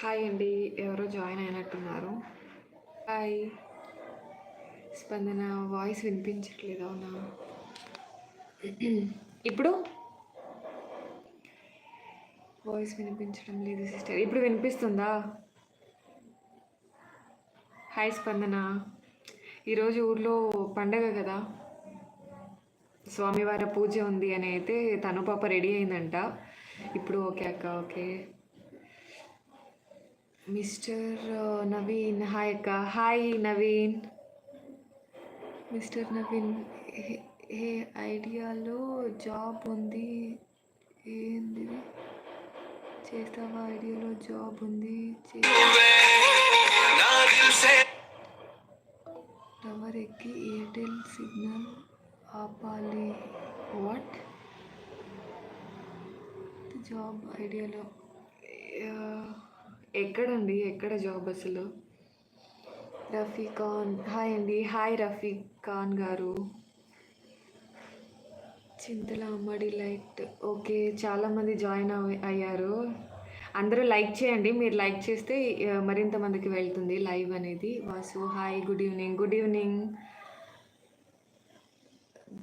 Hi అండి. ఎవరో join అయినట్టున్నారు. Hi. స్పందన వాయిస్ వినిపించట్లేదు. అవునా? ఇప్పుడు వాయిస్ వినిపించడం లేదు సిస్టర్. ఇప్పుడు వినిపిస్తుందా? హాయ్ స్పందన. ఈరోజు ఊర్లో పండగ కదా, స్వామివారి పూజ ఉంది అని అయితే తను పాప రెడీ అయిందంట. ఇప్పుడు ఓకే అక్క. Okay mister Naveen. హాయ్ అక్క. హాయ్ నవీన్. మిస్టర్ నవీన్, ఏ ఐడియాలో జాబ్ ఉంది, ఏంది చేస్తావా? ఐడియాలో జాబ్ ఉంది, టవర్ ఎక్కి ఎయిర్టెల్ సిగ్నల్ ఆపాలి. వాట్? జాబ్ ఐడియాలో ఎక్కడండి? ఎక్కడ జాబ్ అసలు? రఫీఖాన్. హాయ్ అండి. హాయ్ రఫీఖాన్ గారు. చింతల అమ్మడి లైట్. ఓకే, చాలామంది జాయిన్ అయ్యారు. అందరూ లైక్ చేయండి. మీరు లైక్ చేస్తే మరింత మందికి వెళ్తుంది లైవ్ అనేది. Vasu hi, good evening. Good evening.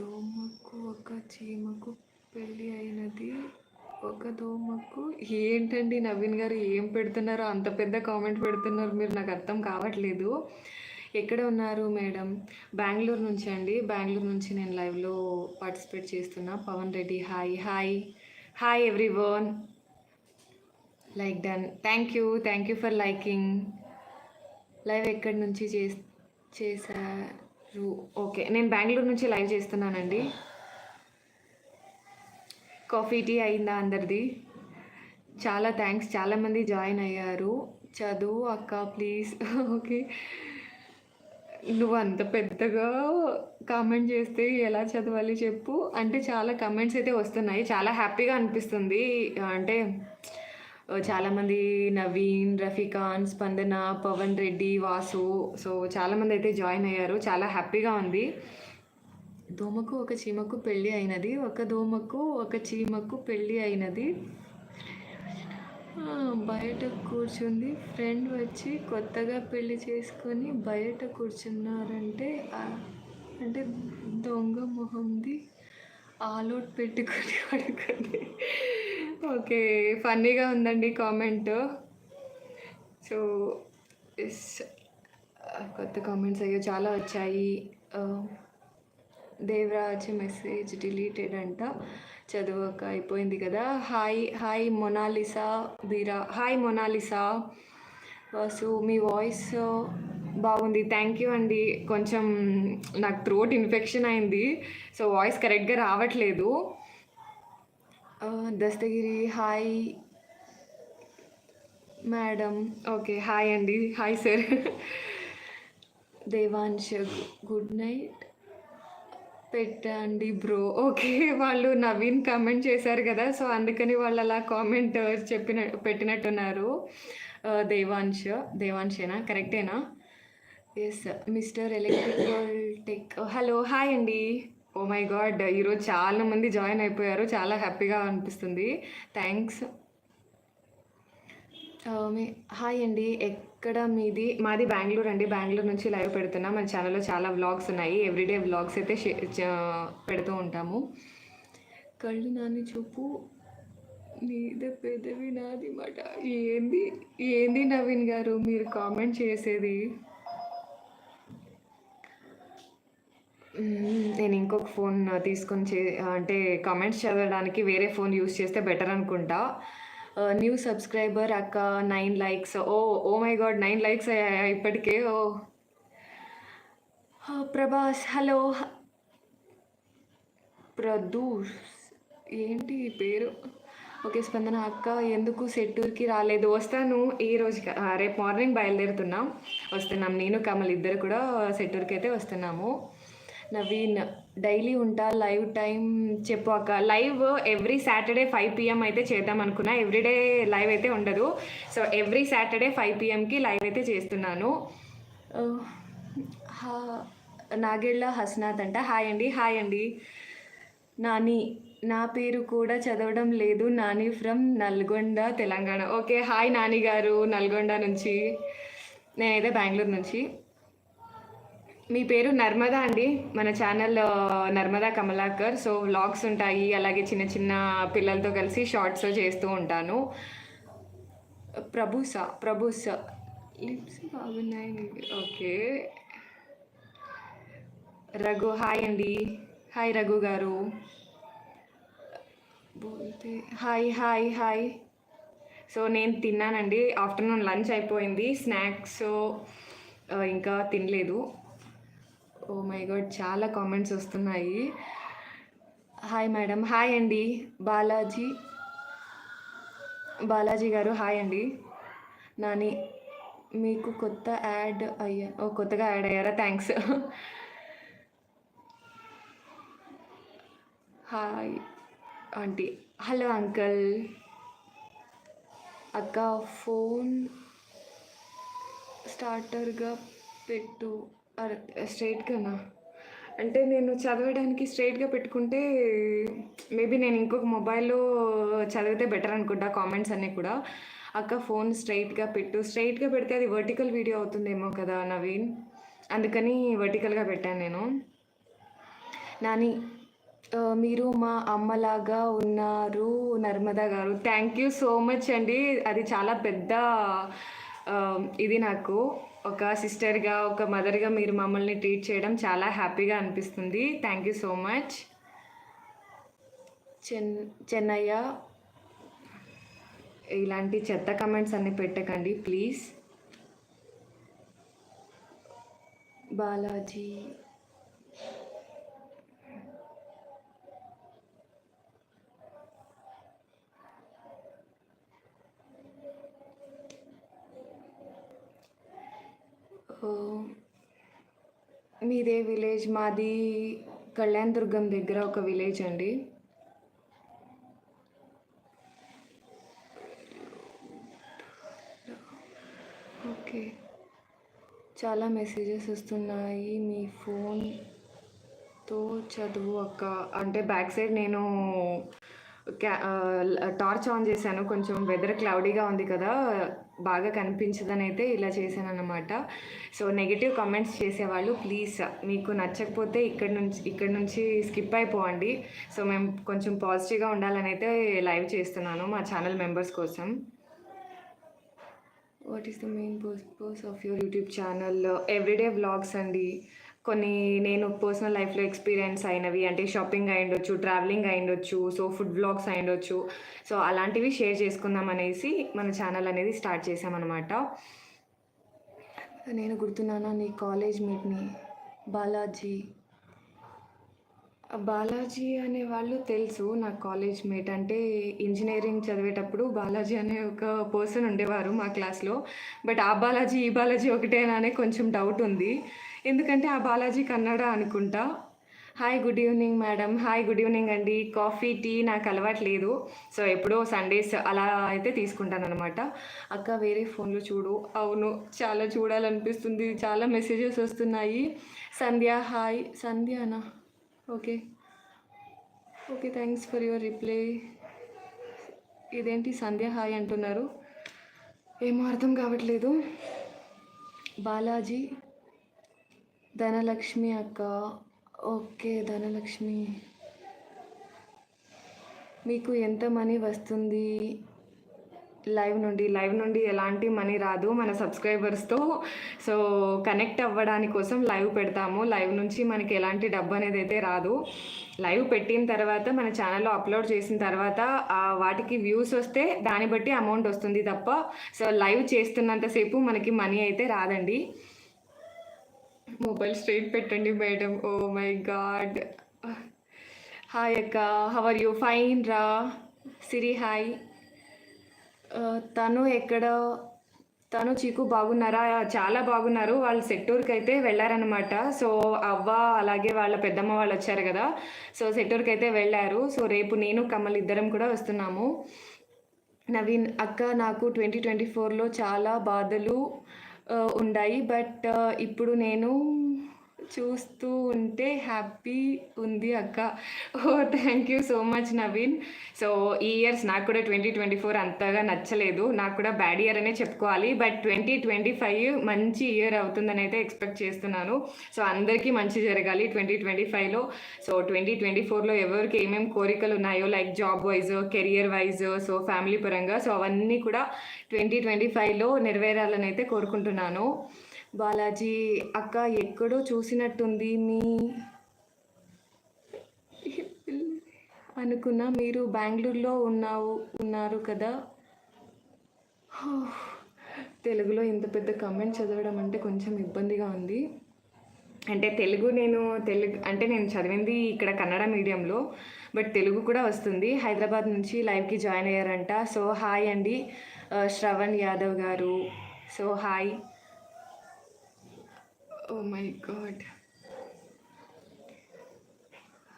దోమకు ఒక చీమకు పెళ్ళి అయినది, ఒక దోమకు. ఏంటండి నవీన్ గారు, ఏం పెడుతున్నారో అంత పెద్ద కామెంట్ పెడుతున్నారు మీరు? నాకు అర్థం కావట్లేదు. ఎక్కడ ఉన్నారు మేడం? బెంగళూరు నుంచి అండి. బెంగళూరు నుంచి నేను లైవ్లో పార్టిసిపేట్ చేస్తున్నా. Pavan Reddy hi. Hi hi everyone. Like done. Thank you for liking. Live ఎక్కడి నుంచి చేశారు? ఓకే, నేను బెంగళూరు నుంచి లైవ్ చేస్తున్నానండి. కాఫీ టీ అయిందా అందరిది? చాలా థ్యాంక్స్, చాలామంది జాయిన్ అయ్యారు. చదువు అక్క ప్లీజ్. ఓకే, నువ్వు అంత పెద్దగా కామెంట్ చేస్తే ఎలా చదవాలి చెప్పు. అంటే చాలా కమెంట్స్ అయితే వస్తున్నాయి, చాలా హ్యాపీగా అనిపిస్తుంది. అంటే చాలామంది నవీన్, రఫీఖాన్, స్పందన, పవన్ రెడ్డి, వాసు, సో చాలామంది అయితే జాయిన్ అయ్యారు. చాలా హ్యాపీగా ఉంది. దోమకు ఒక చీమకు పెళ్ళి అయినది, ఒక దోమకు ఒక చీమకు పెళ్ళి అయినది. బయట కూర్చుంది, ఫ్రెండ్ వచ్చి కొత్తగా పెళ్ళి చేసుకొని బయట కూర్చున్నారంటే అంటే దొంగ మొహంది ఆలోట్ పెట్టుకొని పడుకుంది. ఓకే, ఫన్నీగా ఉందండి కామెంట్. సో కొత్త కామెంట్స్ అయ్యో చాలా వచ్చాయి. దేవరాజ్ మెసేజ్ డిలీటెడ్ అంట, చదవక అయిపోయింది కదా. హాయ్ మొనాలిసా బీరా. హాయ్ మొనాలిసా. వాసు మీ వాయిస్ బాగుంది. థ్యాంక్ యూ అండి. కొంచెం నాకు థ్రోట్ ఇన్ఫెక్షన్ అయింది, సో వాయిస్ కరెక్ట్గా రావట్లేదు. Dastagiri hi madam. Okay, hi అండి. Hi sir. Devansh good night పెట్టండి బ్రో. ఓకే, వాళ్ళు నవీన్ కామెంట్ చేశారు కదా, సో అందుకని వాళ్ళు అలా కామెంట్ పెట్టినట్టున్నారు. దేవాంశేనా? కరెక్టేనా? Yes. Mister electrical tech. Hello, hi అండి. ఓ మై గాడ్, ఈరోజు చాలా మంది జాయిన్ అయిపోయారు. చాలా హ్యాపీగా అనిపిస్తుంది. థ్యాంక్స్. హాయ్ అండి. ఎక్కడ మీది? మాది బెంగళూరు అండి. బెంగళూరు నుంచి లైవ్ పెడుతున్నా. మన ఛానల్లో చాలా వ్లాగ్స్ ఉన్నాయి. ఎవ్రీడే వ్లాగ్స్ అయితే పెడుతూ ఉంటాము. కళ్ళు నాని చూపు మీద పెదవి నాది మాట. ఏంది నవీన్ గారు మీరు కామెంట్ చేసేది? నేను ఇంకొక ఫోన్ తీసుకొని అంటే కామెంట్స్ చదవడానికి వేరే ఫోన్ యూస్ చేస్తే బెటర్ అనుకుంటా. న్యూ సబ్స్క్రైబర్ అక్క 9 likes. Oh my god, 9 likes అయ్యాయా ఇప్పటికే? ప్రభాస్ హలో. ప్రదూష్ ఏంటి ఈ పేరు? ఓకే, స్పందన అక్క ఎందుకు సెట్టూర్కి రాలేదు? వస్తాను ఈ రోజు, రేపు మార్నింగ్ వస్తున్నాం. నేను కమల్ ఇద్దరు కూడా సెట్టూర్కి అయితే వస్తున్నాము. నవీన్ డైలీ ఉంటా లైవ్ టైం చెప్పు అక్క. లైవ్ ఎవ్రీ సాటర్డే 5 PM అయితే చేద్దాం అనుకున్నా. ఎవ్రీడే లైవ్ అయితే ఉండదు, సో ఎవ్రీ సాటర్డే 5 PMకి లైవ్ అయితే చేస్తున్నాను. నాగేళ్ళ హస్నాథ్ అంట. హాయ్ అండి. నాని నా పేరు కూడా చదవడం లేదు. Nani from Nalgonda, Telangana. Okay. Hi Nani గారు నల్గొండ నుంచి. నేనైతే బెంగుళూరు నుంచి. మీ పేరు నర్మదా అండి. మన channel Narmada Kamalakar. So vlogs ఉంటాయి, అలాగే చిన్న చిన్న పిల్లలతో కలిసి షార్ట్స్ చేస్తూ ఉంటాను. ప్రభుస లిప్స్ బాగున్నాయి నీవి. ఓకే. రఘు హాయ్ అండి. హాయ్ రఘు గారు. బోల్తే హాయ్ హాయ్ హాయ్. సో నేను తిన్నానండి, ఆఫ్టర్నూన్ లంచ్ అయిపోయింది, స్నాక్స్ ఇంకా తినలేదు. ఓ మై గాడ్, చాలా కామెంట్స్ వస్తున్నాయి. Hi madam. హాయ్ అండి. బాలాజీ గారు హాయ్ అండి. నాని మీకు కొత్తగా యాడ్ అయ్యారా? Thanks. Hi aunty. Hello uncle. అక్క ఫోన్ స్టార్టర్గా పెట్టు. స్ట్రైట్గానా? అంటే నేను చదవడానికి స్ట్రైట్గా పెట్టుకుంటే మేబీ నేను ఇంకొక మొబైల్లో చదివితే బెటర్ అనుకుంటా కామెంట్స్ అన్నీ కూడా. అక్క ఫోన్ స్ట్రైట్గా పెడితే అది వర్టికల్ వీడియో అవుతుందేమో కదా నవీన్, అందుకని వర్టికల్గా పెట్టాను నేను. నాని మీరు మా అమ్మలాగా ఉన్నారు నర్మదా గారు. థ్యాంక్ యూ సో మచ్ అండి. అది చాలా పెద్ద ఇది నాకు ఒక సిస్టర్గా, ఒక మదర్గా మీరు మమ్మల్ని ట్రీట్ చేయడం చాలా హ్యాపీగా అనిపిస్తుంది. Thank you so much. Chennaiah ఇలాంటి చెత్త కమెంట్స్ అన్నీ పెట్టకండి ప్లీజ్. బాలాజీ మీదే విలేజ్? మాది కళ్యాణ్ దుర్గం దగ్గర ఒక విలేజ్ అండి. ఓకే. చాలా మెసేజెస్ వస్తున్నాయి. మీ ఫోన్తో చదువు అక్క. అంటే బ్యాక్ సైడ్ నేను టార్చ్ ఆన్ చేశాను, కొంచెం వెదర్ క్లౌడీగా ఉంది కదా, బాగా కనిపించదని అయితే ఇలా చేశాను అన్నమాట. సో నెగిటివ్ కామెంట్స్ చేసేవాళ్ళు ప్లీజ్, మీకు నచ్చకపోతే ఇక్కడ నుంచి స్కిప్ అయిపోండి. సో మేము కొంచెం పాజిటివ్గా ఉండాలని అయితే లైవ్ చేస్తున్నాను మా ఛానల్ మెంబర్స్ కోసం. What is the main purpose of your YouTube channel? Everyday vlogs అండి. కొన్ని నేను పర్సనల్ లైఫ్లో ఎక్స్పీరియన్స్ అయినవి, అంటే షాపింగ్ అయ్యుండొచ్చు, ట్రావెలింగ్ అయ్యుండొచ్చు, సో ఫుడ్ వ్లాగ్స్ అయ్యుండొచ్చు. సో అలాంటివి షేర్ చేసుకుందాం అనేసి మన ఛానల్ అనేది స్టార్ట్ చేసామన్నమాట. నేను గుర్తున్నానా నీ కాలేజ్ మేట్ని? బాలాజీ అనే వాళ్ళు తెలుసు నాకు. కాలేజ్ మేట్ అంటే ఇంజనీరింగ్ చదివేటప్పుడు బాలాజీ అనే ఒక పర్సన్ ఉండేవారు మా క్లాస్లో. బట్ ఆ బాలాజీ ఈ బాలాజీ ఒకటేనా అనే కొంచెం డౌట్ ఉంది, ఎందుకంటే ఆ బాలాజీ కన్నడ అనుకుంటా. Hi good evening madam. Hi good evening అండి. కాఫీ టీ నాకు అలవాట్లేదు, సో ఎప్పుడో సండేస్ అలా అయితే తీసుకుంటాను అనమాట. అక్క వేరే ఫోన్లో చూడు. అవును, చాలా చూడాలనిపిస్తుంది, చాలా మెసేజెస్ వస్తున్నాయి. సంధ్య హాయ్. సంధ్యానా? Okay. Thanks for your reply. ఇదేంటి సంధ్య హాయ్ అంటున్నారు, ఏమో అర్థం కావట్లేదు. బాలాజీ ధనలక్ష్మి అక్క. ఓకే ధనలక్ష్మి, మీకు ఎంత మనీ వస్తుంది లైవ్ నుండి? ఎలాంటి మనీ రాదు, మన సబ్స్క్రైబర్స్తో సో కనెక్ట్ అవ్వడానికి కోసం లైవ్ పెడతాము. లైవ్ నుంచి మనకి ఎలాంటి డబ్బు అనేది అయితే రాదు. లైవ్ పెట్టిన తర్వాత మన ఛానల్లో అప్లోడ్ చేసిన తర్వాత వాటికి వ్యూస్ వస్తే దాన్ని బట్టి అమౌంట్ వస్తుంది తప్ప, సో లైవ్ చేస్తున్నంతసేపు మనకి మనీ అయితే రాదండి. మొబైల్ స్ట్రైట్ పెట్టండి madam. Oh my God. Hi అక్క, హౌ ఆర్ యూ? ఫైన్ రా. సిరి హాయ్. తను చీకు బాగున్నారా? చాలా బాగున్నారు. వాళ్ళు సెట్టూర్కి అయితే వెళ్ళారనమాట. సో అవ్వ అలాగే వాళ్ళ పెద్దమ్మ వాళ్ళు వచ్చారు కదా, సో సెట్టూర్కి అయితే వెళ్ళారు. సో రేపు నేను కమల్ ఇద్దరం కూడా వస్తున్నాము. నవీన్ అక్క, నాకు 2024లో చాలా బాధలు ఉన్నాయి, బట్ ఇప్పుడు నేను చూస్తూ ఉంటే హ్యాపీ ఉంది అక్క. Thank you so much Naveen. So ఈ ఇయర్స్ నాకు కూడా 2024 అంతగా నచ్చలేదు, నాకు కూడా బ్యాడ్ ఇయర్ అనే చెప్పుకోవాలి. బట్ 2025 మంచి ఇయర్ అవుతుందని అయితే ఎక్స్పెక్ట్ చేస్తున్నాను. సో అందరికీ మంచి జరగాలి 2025లో. సో 2024లో ఎవరికి ఏమేమి కోరికలు ఉన్నాయో, like job wise, career wise, so family పరంగా, సో అవన్నీ కూడా 2025లో నెరవేరాలని అయితే కోరుకుంటున్నాను. బాలాజీ అక్క ఎక్కడో చూసినట్టుంది మీ అనుకున్నా, మీరు బెంగళూరులో ఉన్నారు కదా. తెలుగులో ఇంత పెద్ద కమెంట్ చదవడం అంటే కొంచెం ఇబ్బందిగా ఉంది. అంటే నేను చదివింది ఇక్కడ కన్నడ మీడియంలో, బట్ తెలుగు కూడా వస్తుంది. హైదరాబాద్ నుంచి లైవ్కి జాయిన్ అయ్యారంట. సో హాయ్ అండి శ్రవణ్ యాదవ్ గారు. So hi. Oh my God.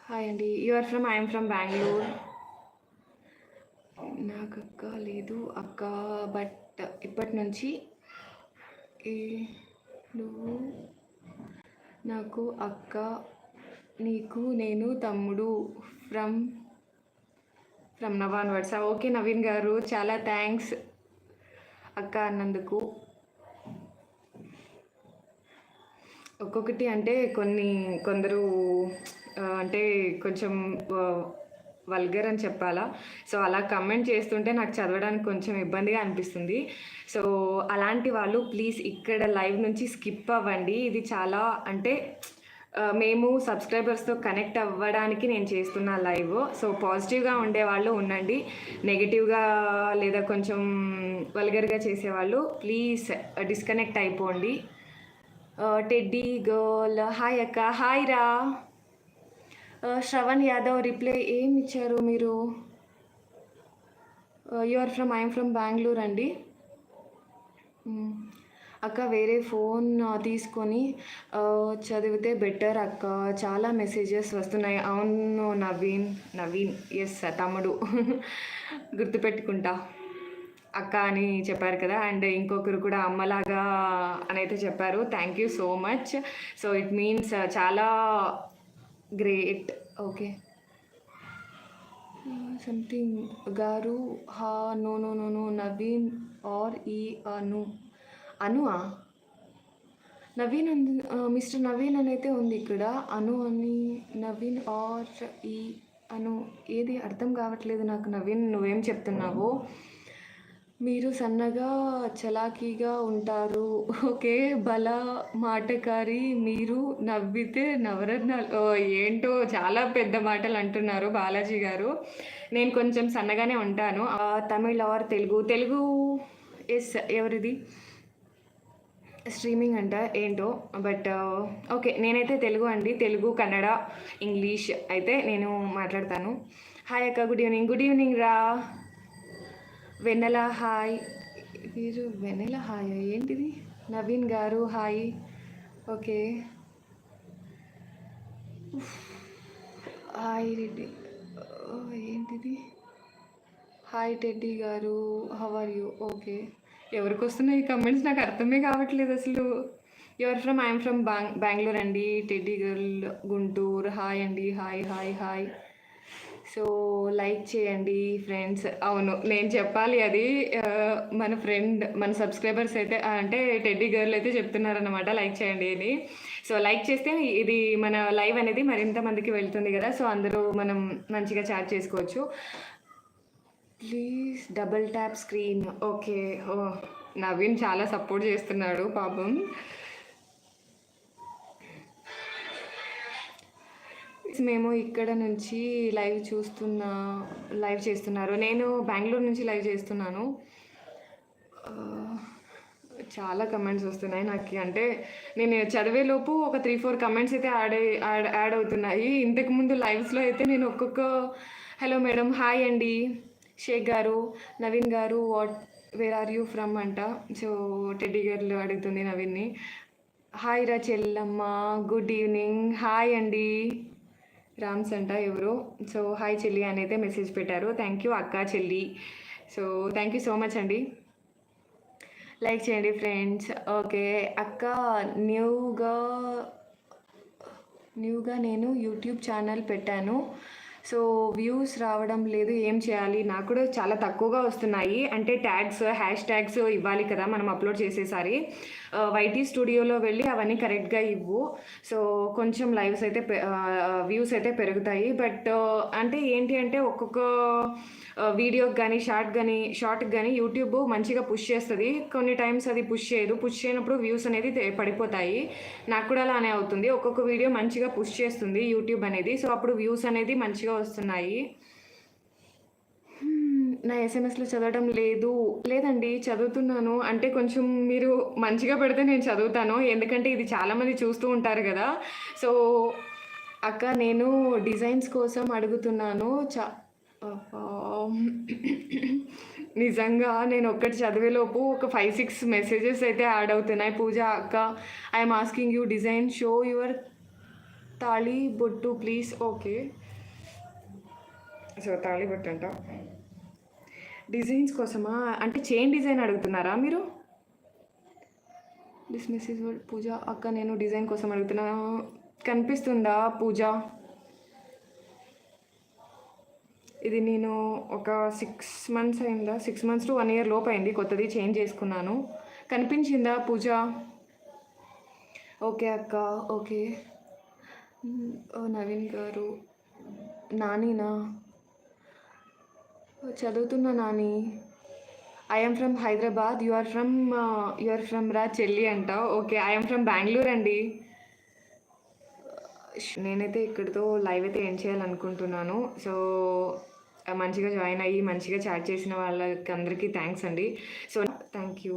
Hi అండి. I'm from Bengaluru. నాకు అక్క లేదు అక్క, బట్ ఇప్పటి నుంచి నువ్వు నాకు అక్క, నీకు నేను తమ్ముడు. From నవాన్ words. ఓకే నవీన్ గారు, చాలా థ్యాంక్స్ అక్క అన్నందుకు. ఒక్కొక్కటి అంటే కొందరు అంటే కొంచెం వల్గర్ అని చెప్పాలా, సో అలా కమెంట్ చేస్తుంటే నాకు చదవడానికి కొంచెం ఇబ్బందిగా అనిపిస్తుంది. సో అలాంటి వాళ్ళు ప్లీజ్ ఇక్కడ లైవ్ నుంచి స్కిప్ అవ్వండి. ఇది చాలా అంటే మేము సబ్స్క్రైబర్స్తో కనెక్ట్ అవ్వడానికి నేను చేస్తున్న లైవ్. సో పాజిటివ్గా ఉండేవాళ్ళు ఉండండి, నెగిటివ్గా లేదా కొంచెం వల్గర్గా చేసేవాళ్ళు ప్లీజ్ డిస్కనెక్ట్ అయిపోండి. టెడ్డీ గర్ల్ హాయ్ అక్క. హాయ్ రా. శ్రవణ్ యాదవ్ రిప్లై ఏమి ఇచ్చారు మీరు? ఐఎమ్ ఫ్రమ్ బెంగళూరు అండి. అక్క వేరే ఫోన్ తీసుకొని చదివితే బెటర్ అక్క, చాలా మెసేజెస్ వస్తున్నాయి. అవును నవీన్ ఎస్ తమ్ముడు గుర్తుపెట్టుకుంటా అక్క అని చెప్పారు కదా. అండ్ ఇంకొకరు కూడా అమ్మలాగా అని అయితే చెప్పారు. Thank you so much. So it means చాలా గ్రేట్. ఓకే సంథింగ్ గారు నో నవీన్ ఆర్ ఈ అనువా నవీన్ మిస్టర్ నవీన్ అని అయితే ఉంది ఇక్కడ. అను అని నవీన్ ఆర్ ఈ అను ఏది అర్థం కావట్లేదు నాకు. నవీన్ నువ్వేం చెప్తున్నావు? మీరు సన్నగా చలాకీగా ఉంటారు. ఓకే బలా మాటకారి, మీరు నవ్వితే నవరత్నాలు. ఏంటో చాలా పెద్ద మాటలు అంటున్నారు బాలాజీ గారు. నేను కొంచెం సన్నగానే ఉంటాను. తమిళ్ ఆర్ తెలుగు ఎస్ ఎవరిది స్ట్రీమింగ్ అంట ఏంటో, బట్ ఓకే నేనైతే తెలుగు అండి. తెలుగు, కన్నడ, ఇంగ్లీష్ అయితే నేను మాట్లాడతాను. హాయ్ అక్క, గుడ్ ఈవినింగ్ రా. వెన్నెల హాయ్. మీరు వెన్నెల హాయ్ ఏంటిది? నవీన్ గారు హాయ్. ఓకే హాయ్ రెడ్డి ఏంటిది? హాయ్ టెడ్డీ గారు, హౌ ఆర్ యూ? ఓకే ఎవరికి వస్తున్నాయి ఈ కమెంట్స్ నాకు అర్థమే కావట్లేదు అసలు. ఐఎమ్ ఫ్రమ్ బెంగళూరు అండి. Teddy girl Guntur. హాయ్ అండి. హాయ్. సో లైక్ చేయండి ఫ్రెండ్స్. అవును నేను చెప్పాలి అది. మన సబ్స్క్రైబర్స్ అయితే అంటే టెడ్డీ గర్ల్ అయితే చెప్తున్నారన్నమాట లైక్ చేయండి అని. సో లైక్ చేస్తే ఇది మన లైవ్ అనేది మరింత మందికి వెళ్తుంది కదా. సో అందరూ మనం మంచిగా చాట్ చేసుకోవచ్చు. Please double tap screen. Okay Naveen చాలా సపోర్ట్ చేస్తున్నాడు పాపం. మేము ఇక్కడ నుంచి లైవ్ చేస్తున్నారు. నేను బెంగళూరు నుంచి లైవ్ చేస్తున్నాను. చాలా కమెంట్స్ వస్తున్నాయి నాకు. అంటే నేను చదివేలోపు ఒక 3-4 కమెంట్స్ అయితే యాడ్ అవుతున్నాయి. ఇంతకుముందు లైవ్స్లో అయితే నేను ఒక్కొక్క హలో మేడం, హాయ్ అండి షేక్ గారు, నవీన్ గారు వేర్ ఆర్ యూ ఫ్రమ్ అంట. సో టెడ్డీ గర్ల్ అడుగుతుంది నవీన్ని. హాయ్ రా చెల్లమ్మ, గుడ్ ఈవినింగ్. హాయ్ అండి రామ్స్ అంట ఎవరు. సో హాయ్ చెల్లి అని అయితే మెసేజ్ పెట్టారు. థ్యాంక్ యూ అక్క చెల్లి. So thank you so much అండి. లైక్ చేయండి ఫ్రెండ్స్. ఓకే అక్క న్యూగా న్యూగా నేను యూట్యూబ్ ఛానల్ పెట్టాను. సో వ్యూస్ రావడం లేదు, ఏం చేయాలి? నాకు కూడా చాలా తక్కువగా వస్తున్నాయి. అంటే ట్యాగ్స్, హ్యాష్ ట్యాగ్స్ ఇవ్వాలి కదా మనం అప్లోడ్ చేసేసారి. వైటీ స్టూడియోలో వెళ్ళి అవన్నీ కరెక్ట్గా ఇవ్వు. సో కొంచెం లైవ్స్ అయితే వ్యూస్ అయితే పెరుగుతాయి. బట్ అంటే ఏంటి అంటే ఒక్కొక్క వీడియోకి కానీ షార్ట్కి కానీ యూట్యూబ్ మంచిగా పుష్ చేస్తుంది. కొన్ని టైమ్స్ అది పుష్ చేయదు. పుష్ చేయనప్పుడు వ్యూస్ అనేది పడిపోతాయి. నాకు కూడా అలానే అవుతుంది. ఒక్కొక్క వీడియో మంచిగా పుష్ చేస్తుంది యూట్యూబ్ అనేది. సో అప్పుడు వ్యూస్ అనేది మంచిగా వస్తున్నాయి. నా ఎస్ఎంఎస్లో చదవడం లేదండి, చదువుతున్నాను. అంటే కొంచెం మీరు మంచిగా పెడితే నేను చదువుతాను. ఎందుకంటే ఇది చాలామంది చూస్తూ ఉంటారు కదా. సో అక్క నేను డిజైన్స్ కోసం అడుగుతున్నాను. నిజంగా నేను ఒక్కటి చదివేలోపు ఒక 5-6 మెసేజెస్ అయితే యాడ్ అవుతున్నాయి. పూజ అక్క, I'm asking you design, show your తాళి బొట్టు ప్లీజ్. ఓకే, సో తాళి బొట్టు అంట. డిజైన్స్ కోసమా? అంటే చైన్ డిజైన్ అడుగుతున్నారా మీరు? దిస్ మెసేజ్ పూజ అక్క, నేను డిజైన్ కోసం అడుగుతున్నా. కనిపిస్తుందా పూజ? ఇది నేను ఒక 6 months అయిందా, 6 months to 1 year లోపు అయింది కొత్తది చేంజ్ చేసుకున్నాను. కనిపించిందా పూజ? ఓకే అక్క, ఓకే. నవీన్ గారు, నానీనా? చదువుతున్నా Nani. I'm from Hyderabad, you are from రా చెల్లి అంట. ఓకే, ఐఎమ్ ఫ్రమ్ బెంగళూరు అండి. నేనైతే ఇక్కడితో లైవ్ అయితే ఏం చేయాలనుకుంటున్నాను. సో మంచిగా జాయిన్ అయ్యి మంచిగా చాట్ చేసిన వాళ్ళకి అందరికీ థ్యాంక్స్ అండి. So thank you.